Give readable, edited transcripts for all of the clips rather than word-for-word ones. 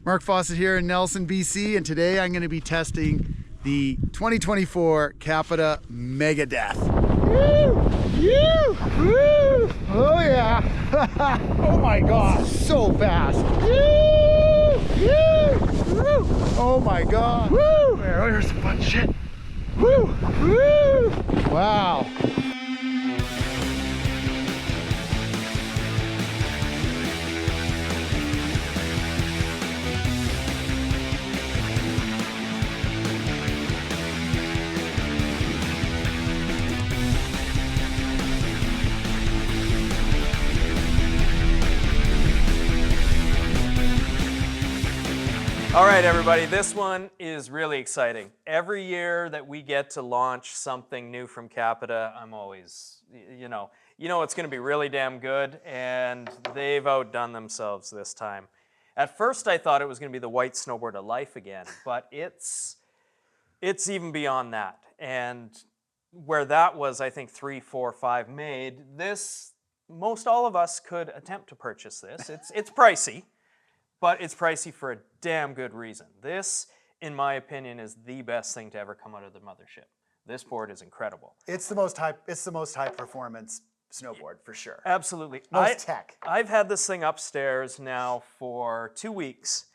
Mark Fawcett here in Nelson, BC, and today I'm going to be testing the 2024 Capita Mega Death. Woo! Woo! Oh yeah! Oh my God! So fast! Woo! Woo! Oh my God! Woo! There's some fun shit! Woo! Woo! Wow! All right, everybody, this one is really exciting. Every year that we get to launch something new from Capita, I'm always, you know it's going to be really damn good, and they've outdone themselves this time. At first, I thought it was going to be the white snowboard of life again, but it's even beyond that. And where that was, I think, 3, 4, 5 made, most all of us could attempt to purchase this. It's pricey. But it's pricey for a damn good reason. This, in my opinion, is the best thing to ever come out of the mothership. This board is incredible. It's the most high performance snowboard for sure. Absolutely. Most tech. I've had this thing upstairs now for 2 weeks,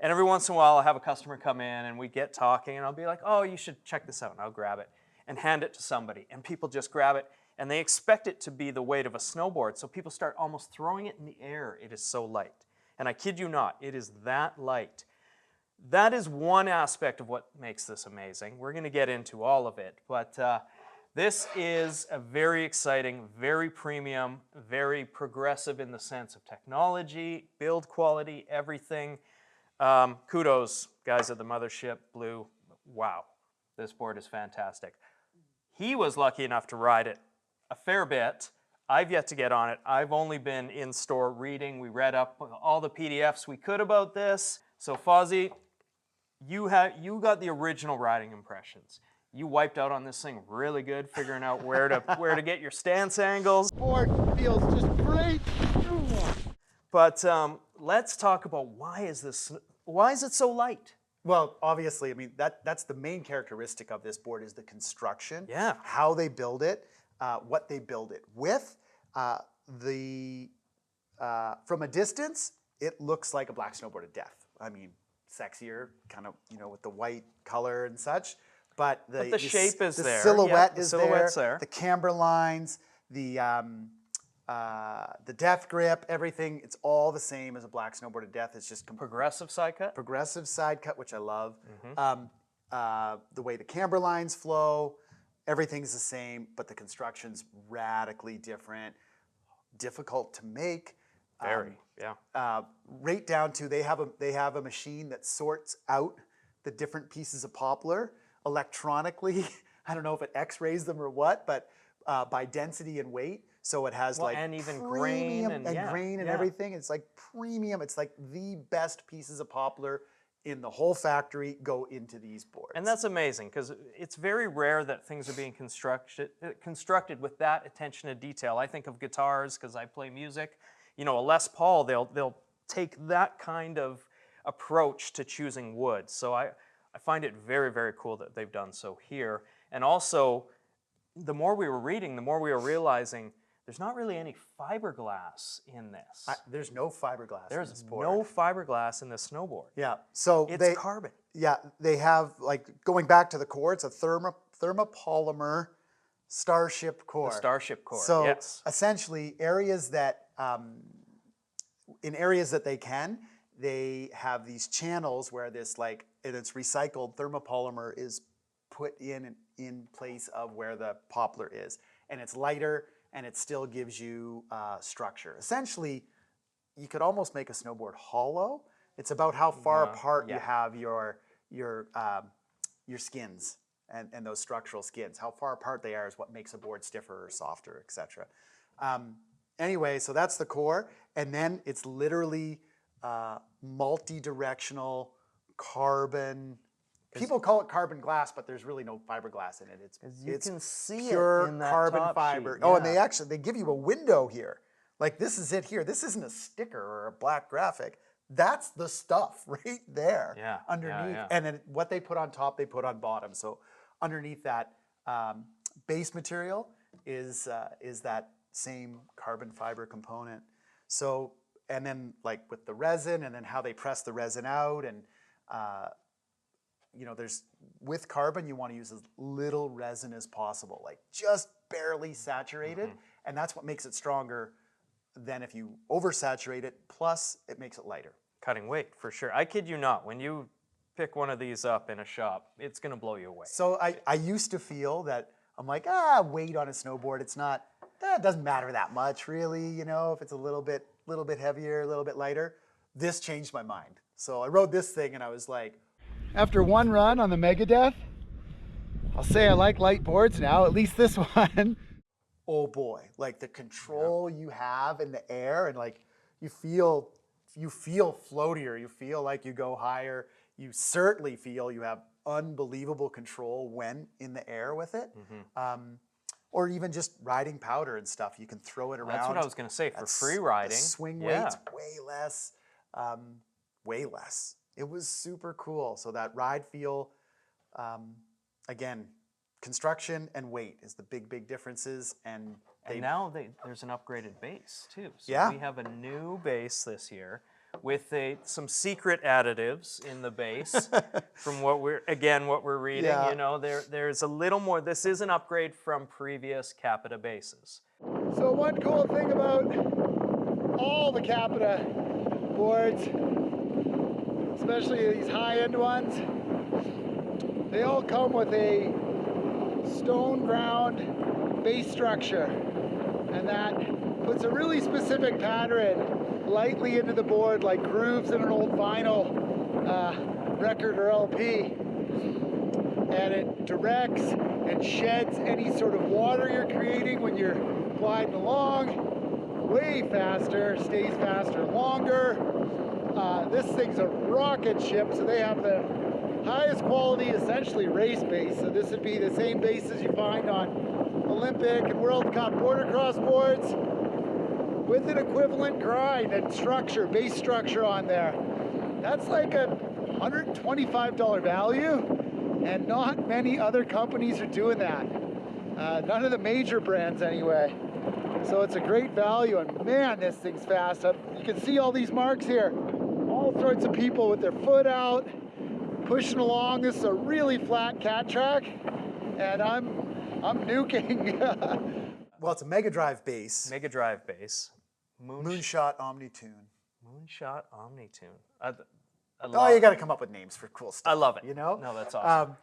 and every once in a while I'll have a customer come in and we get talking, and I'll be like, oh, you should check this out, and I'll grab it and hand it to somebody, and people just grab it, and they expect it to be the weight of a snowboard, so people start almost throwing it in the air. It is so light. And I kid you not, it is that light. That is one aspect of what makes this amazing. We're going to get into all of it, but this is a very exciting, very premium, very progressive in the sense of technology, build quality, everything. Kudos, guys at the mothership, Blue. Wow, this board is fantastic. He was lucky enough to ride it a fair bit. I've yet to get on it. I've only been in store reading. We read up all the PDFs we could about this. So Fozzie, you got the original riding impressions. You wiped out on this thing really good, figuring out where to get your stance angles. Board feels just great. But let's talk about why is it so light? Well, obviously, I mean that's the main characteristic of this board is the construction. Yeah. How they build it, what they build it with. From a distance, it looks like a black snowboard of death. I mean, sexier, kind of, with the white color and such. But the shape is there. The silhouette the is silhouette's there. The camber lines, the death grip, everything. It's all the same as a black snowboard of death. It's just progressive side cut. Progressive side cut, which I love. Mm-hmm. The way the camber lines flow. Everything's the same, but the construction's radically different, difficult to make. Very, yeah. Right down to they have a machine that sorts out the different pieces of poplar electronically. I don't know if it X-rays them or what, but by density and weight. So it has and even grain and grain and everything. It's like premium. It's like the best pieces of poplar in the whole factory go into these boards. And that's amazing because it's very rare that things are being constructed with that attention to detail. I think of guitars because I play music. A Les Paul, they'll take that kind of approach to choosing wood. So I find it very, very cool that they've done so here. And also, the more we were reading, the more we were realizing there's not really any fiberglass in this. There's no fiberglass in this board. There's no fiberglass in this snowboard. Yeah, so it's carbon. Yeah, they have, going back to the core, it's a thermopolymer Starship core. The Starship core, so yes. Essentially, areas that, in areas that they have these channels where this, and it's recycled thermopolymer is put in place of where the poplar is. And it's lighter, and it still gives you structure. Essentially, you could almost make a snowboard hollow. It's about how far apart you have your skins and those structural skins. How far apart they are is what makes a board stiffer or softer, etc. Anyway, so that's the core, and then it's literally multi-directional carbon. People call it carbon glass, but there's really no fiberglass in it. It's can see pure it in that carbon top fiber. sheet. Oh, Yeah. and they give you a window here. Like this is it here. This isn't a sticker or a black graphic. that's the stuff right there underneath. yeah. And then what they put on top, they put on bottom. So underneath that base material is that same carbon fiber component. So, and then like with the resin, and then how they press the resin out, and you know, with carbon, you want to use as little resin as possible, like just barely saturated, and that's what makes it stronger than if you oversaturate it. Plus, it makes it lighter. Cutting weight, for sure. I kid you not, when you pick one of these up in a shop, it's going to blow you away. So I used to feel that I'm like, weight on a snowboard, it's not, it doesn't matter that much really, you know, if it's a little bit heavier, a little bit lighter. This changed my mind. So I rode this thing and I was like, after one run on the Megadeth, I'll say I like light boards now, at least this one. Oh boy, like the control you have in the air, and like you feel floatier, you feel like you go higher. You certainly feel you have unbelievable control when in the air with it. Or even just riding powder and stuff. You can throw it around. That's what I was going to say, for free riding. The swing weight's way less, way less. It was super cool. So that ride feel, again, construction and weight is the big differences. And now there's an upgraded base too. So we have a new base this year with some secret additives in the base from what we're reading. Yeah. You know, there's a little more. This is an upgrade from previous Capita bases. So one cool thing about all the Capita boards, especially these high-end ones, they all come with a stone ground base structure, and that puts a really specific pattern lightly into the board, like grooves in an old vinyl record or LP, and it directs and sheds any sort of water you're creating when you're gliding along way faster, stays faster longer. This thing's a rocket ship, so they have the highest quality, essentially race base. So this would be the same bases you find on Olympic and World Cup border cross boards, with an equivalent grind and structure, base structure on there. That's like a $125 value, and not many other companies are doing that. None of the major brands anyway. So it's a great value, and man, this thing's fast. You can see all these marks here. All sorts of people with their foot out, pushing along. This is a really flat cat track, and I'm nuking. Well, it's a Mega Drive base. Mega Drive base. Moonshot Omnitune. Moonshot Omnitune. You got to come up with names for cool stuff. I love it. You know? No, that's awesome.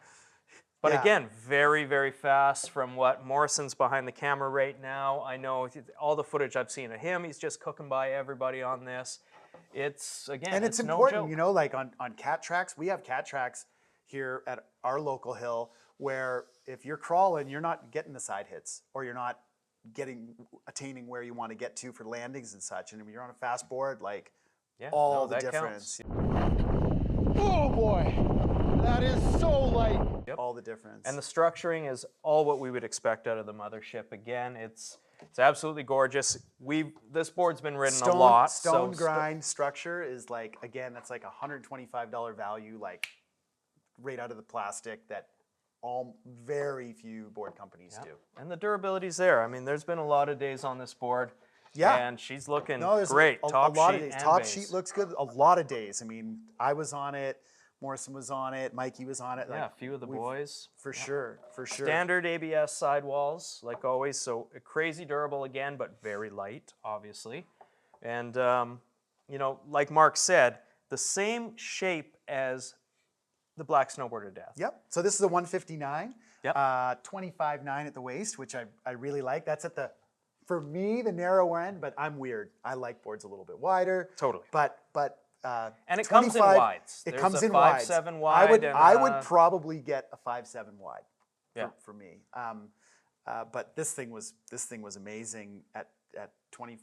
But again, very fast from what Morrison's behind the camera right now. I know all the footage I've seen of him, he's just cooking by everybody on this. It's, again, and it's important, no joke. You know, like on cat tracks, we have cat tracks here at our local hill where if you're crawling, you're not getting the side hits, or you're not attaining where you want to get to for landings and such. And when you're on a fast board, like all the difference. Oh boy, that is so light. Yep. All the difference. And the structuring is all what we would expect out of the mothership. Again, it's absolutely gorgeous. This board's been ridden a lot. Stone grind structure is like, again, that's like $125 value, like right out of the plastic, that very few board companies do. And the durability's there. I mean, there's been a lot of days on this board. Yeah. And she's looking great. Top a lot sheet of days. and Top base. sheet looks good. A lot of days. I mean, I was on it. Morrison was on it. Mikey was on it. Yeah, a few of the boys. For sure. Standard ABS sidewalls, like always. So crazy durable again, but very light, obviously. And, you know, like Mark said, the same shape as the Black Snowboard of Death. Yep. So this is a 159. Yep. 25.9 at the waist, which I really like. That's at the, for me, the narrow end, but I'm weird. I like boards a little bit wider. Totally. But and it comes in wides. It There's comes a in wides. 5.7 wide. I would probably get a 5.7 wide. For me. But this thing was amazing at 20.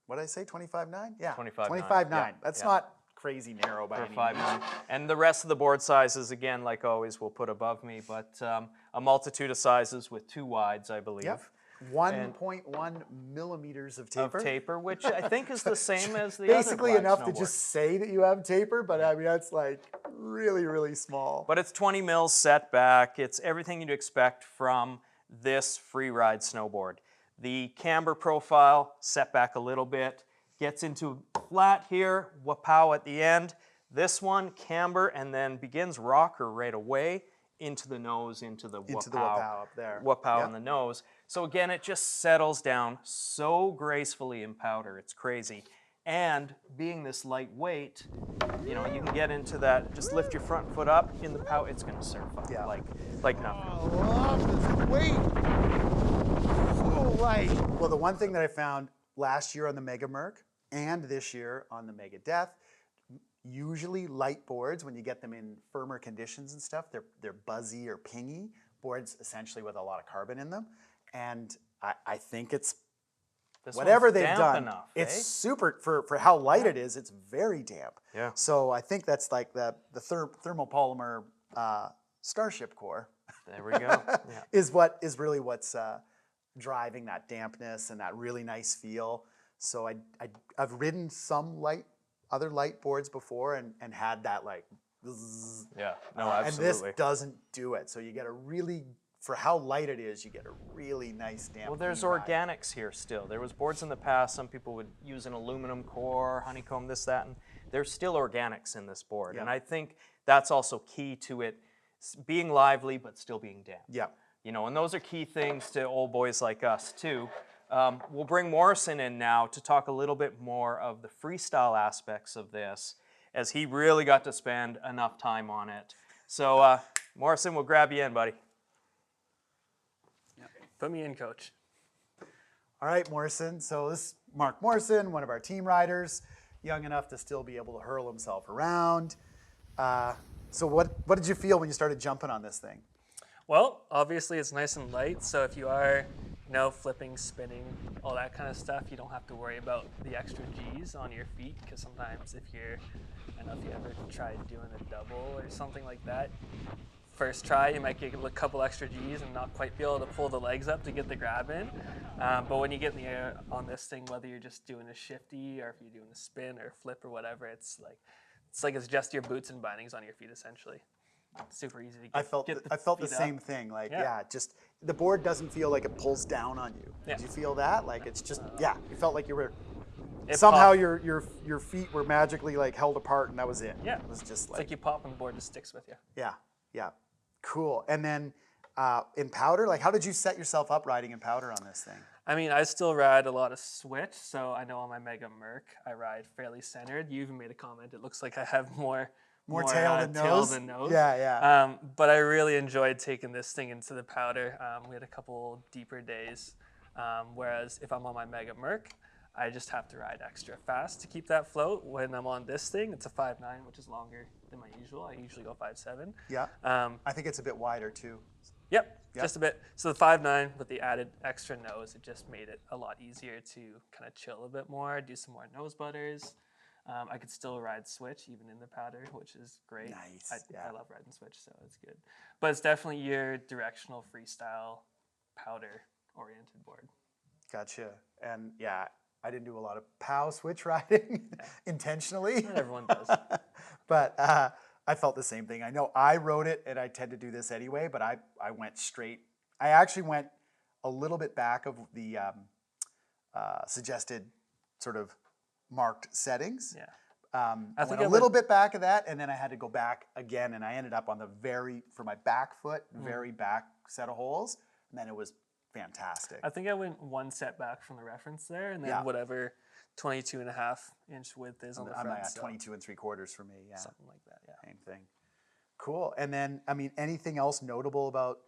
What did I say? 25.9? Yeah. 25.9. Yeah. That's not crazy narrow by any means. And the rest of the board sizes, again, like always, we'll put above me, but a multitude of sizes with 2 wides, I believe. Yep. 1.1 millimeters of taper. of taper, which I think is the same as the Basically other black enough to snowboard. just say that you have taper, but I mean, that's like really, really small. But it's 20 mils set back. It's everything you'd expect from this free ride snowboard. The camber profile set back a little bit, gets into flat here, wapow at the end. This one, camber, and then begins rocker right away into the nose, into the wapow up there. Wapow Yep. in the nose. So again, it just settles down so gracefully in powder. It's crazy. And being this lightweight, you know, you can get into that, just lift your front foot up in the powder, it's gonna surf up Yeah. like nothing. I love this weight. So light. Well, the one thing that I found last year on the Mega Merc and this year on the Mega Death, usually light boards, when you get them in firmer conditions and stuff, they're buzzy or pingy boards, essentially with a lot of carbon in them. And I think it's This whatever one's they've damp done, enough, it's eh? super for how light it is. It's very damp. Yeah. So I think that's like the thermopolymer Starship core There we go. Yeah. is really what's driving that dampness and that really nice feel. So I've ridden some other light boards before and had that like zzz, Yeah. No, and absolutely. this doesn't do it. So you get a really, for how light it is, you get a really nice damp. Well, there's clean ride. organics here still. There was boards in the past. Some people would use an aluminum core, honeycomb, this, that, and there's still organics in this board. Yeah. And I think that's also key to it being lively but still being damp. Yeah. You know, and those are key things to old boys like us too. We'll bring Morrison in now to talk a little bit more of the freestyle aspects of this, as he really got to spend enough time on it. So, Morrison, we'll grab you in, buddy. Put me in, coach. All right, Morrison. So this is Mark Morrison, one of our team riders, young enough to still be able to hurl himself around. So what did you feel when you started jumping on this thing? Well, obviously it's nice and light, so if you are, flipping, spinning, all that kind of stuff, you don't have to worry about the extra G's on your feet, because sometimes if you ever tried doing a double or something like that, first try you might get a couple extra G's and not quite be able to pull the legs up to get the grab in. But when you get in the air on this thing, whether you're just doing a shifty or if you're doing a spin or a flip or whatever, it's like it's just your boots and bindings on your feet essentially. Super easy to get. I felt the feet up. same thing. Like, Yeah. just the board doesn't feel like it pulls down on you. Yeah. Did you feel that? Like it's just, you felt like you were It somehow popped. your feet were magically like held apart and that was it. Yeah. It was just It's like, like you pop and the board just sticks with you. yeah, cool. And then in powder, like how did you set yourself up riding in powder on this thing? I mean, I still ride a lot of switch, so I know on my Mega Merc, I ride fairly centered. You even made a comment. It looks like I have more tail than nose? than nose. Yeah. But I really enjoyed taking this thing into the powder. We had a couple deeper days, whereas if I'm on my Mega Merc, I just have to ride extra fast to keep that float. When I'm on this thing, it's a 5.9, which is longer than my usual. I usually go 5.7. Yeah. I think it's a bit wider too. Yep, just a bit. So the 5.9 with the added extra nose, it just made it a lot easier to kind of chill a bit more, do some more nose butters. I could still ride switch even in the powder, which is great. Nice, yeah. I love riding switch, so it's good. But it's definitely your directional freestyle powder oriented board. Gotcha. And yeah, I didn't do a lot of POW switch riding intentionally. Not everyone does. But I felt the same thing. I know I wrote it and I tend to do this anyway, but I went straight. I actually went a little bit back of the suggested sort of marked settings. Yeah. I went a little bit back of that, and then I had to go back again, and I ended up on the for my back foot, very back set of holes, and then it was fantastic. I think I went one set back from the reference there, and then Yeah. whatever 22.5-inch width is in the I'm front. at So 22 3/4 for me, yeah. something like that, yeah. Same thing. Cool. And then, I mean, anything else notable about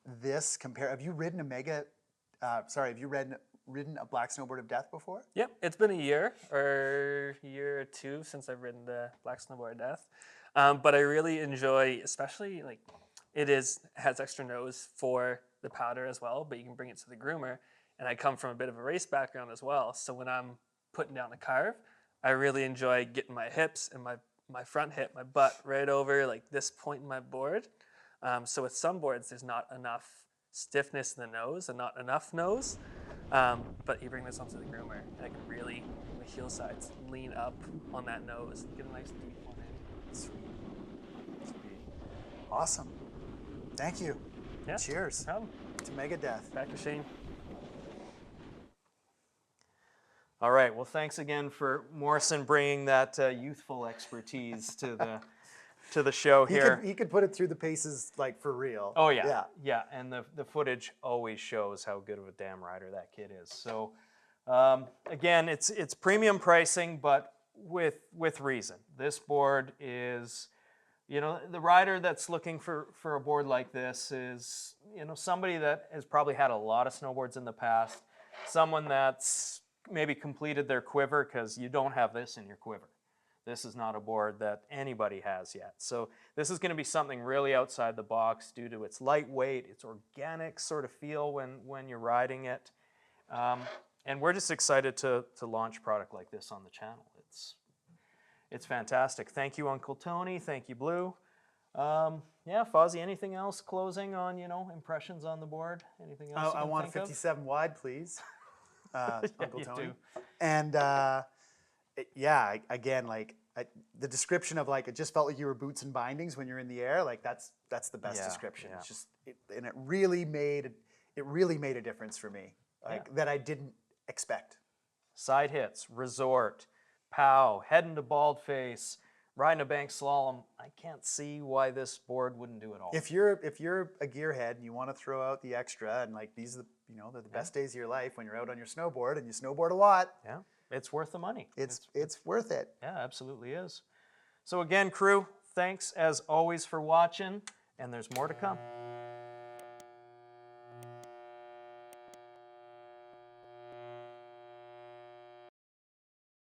this have you ridden a ridden a black snowboard of death before? Yep, it's been a year or two since I've ridden the Black Snowboard Death, but I really enjoy, especially like has extra nose for the powder as well, but you can bring it to the groomer. And I come from a bit of a race background as well, so when I'm putting down a carve, I really enjoy getting my hips and my front hip, my butt right over like this point in my board. So with some boards, there's not enough stiffness in the nose and not enough nose. But you bring this onto the groomer, and it can really, the heel sides, lean up on that nose, get a nice deep one in. Sweet. Awesome. Thank you. Yeah. Cheers Come, to Megadeth. back to Shane. All right. Well, thanks again for Morrison bringing that youthful expertise to the show here. He could put it through the paces like for real. Oh yeah, yeah. And the footage always shows how good of a damn rider that kid is. So again, it's premium pricing, but with reason. This board is, the rider that's looking for a board like this is, somebody that has probably had a lot of snowboards in the past, someone that's maybe completed their quiver, because you don't have this in your quiver. This is not a board that anybody has yet. So this is going to be something really outside the box due to its lightweight, its organic sort of feel when you're riding it. And we're just excited to launch a product like this on the channel. It's fantastic. Thank you, Uncle Tony. Thank you, Blue. Yeah, Fozzie, anything else closing on, impressions on the board? Anything else? I want a 57 wide, please, Uncle you Tony. do. And yeah, again, like the description of like, it just felt like you were boots and bindings when you're in the air. Like that's the best Yeah, description. yeah. It's just, and it really made a difference for me, like that I didn't expect. Side hits, resort, pow, head into bald face, riding a bank slalom. I can't see why this board wouldn't do it all. If you're a gearhead and you want to throw out the extra, and like these are they're the best days of your life when you're out on your snowboard and you snowboard a lot. Yeah, it's worth the money. It's worth it. Yeah, absolutely is. So again, crew, thanks as always for watching, and there's more to come.